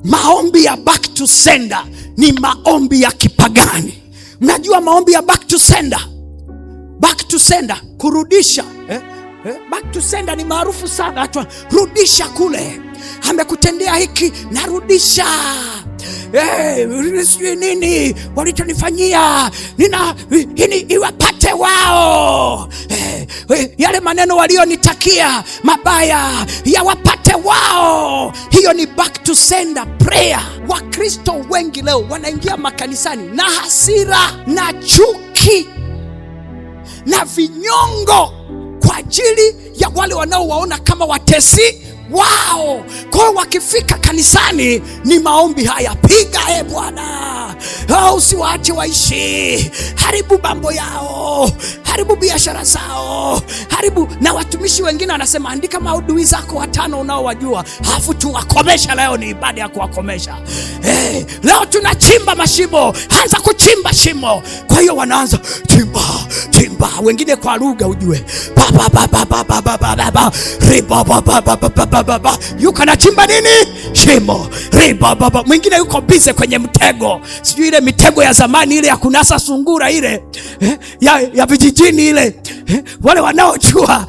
Maombi ya back to sender ni maombi ya kipagani. Mnajua maombi ya back to sender? Back to sender, kurudisha. Back to sender ni maarufu sana. Rudisha kule, amekutendea hiki, narudisha. Sijui nini walichonifanyia, hini iwapate wao. Yale maneno walionitakia mabaya yawapate wao. Hiyo ni back to sender prayer. Wakristo wengi leo wanaingia makanisani na hasira na chuki na vinyongo kwa ajili ya wale wanaowaona kama watesi wao. Kwa hiyo wakifika kanisani ni maombi haya: piga Bwana, usiwaache waishi, haribu mambo yao, haribu biashara zao, haribu. Na watumishi wengine anasema andika maadui zako 5 unaowajua, halafu tuwakomesha. Leo ni ibada ya kuwakomesha. Leo tunachimba mashimo, anza kuchimba shimo. Kwa hiyo wanaanza chimba, wengine kwa lugha ujue yuko anachimba nini? Shimo. Mwingine yuko bize kwenye mtego, sijui ile mitego ya zamani ile ya kunasa sungura ile ya vijijini ile. Wale wanaojua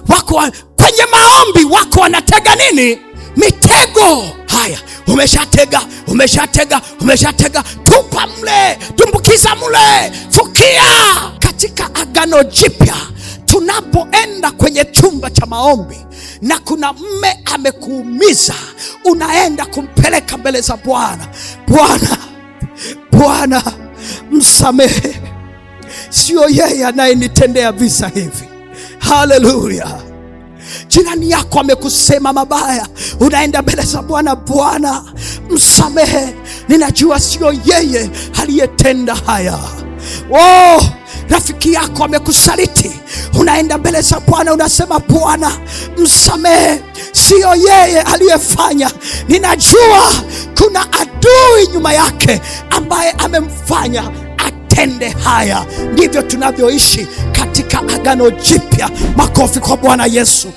wako kwenye maombi, wako wanatega nini? Mitego. Haya, umeshatega, tupa mle, tumbukiza mle, fukia. Katika Agano Jipya tunapoenda kwenye chumba cha maombi na kuna mme amekuumiza, unaenda kumpeleka mbele za Bwana. Bwana msamehe, sio yeye anayenitendea visa hivi. Haleluya. Jirani yako amekusema mabaya, unaenda mbele za Bwana. Bwana msamehe, ninajua sio yeye aliyetenda haya. Rafiki yako amekusaliti, unaenda mbele za Bwana, unasema Bwana msamehe, sio yeye aliyefanya, ninajua kuna adui nyuma yake ambaye amemfanya atende haya. Ndivyo tunavyoishi katika Agano Jipya. Makofi kwa Bwana Yesu.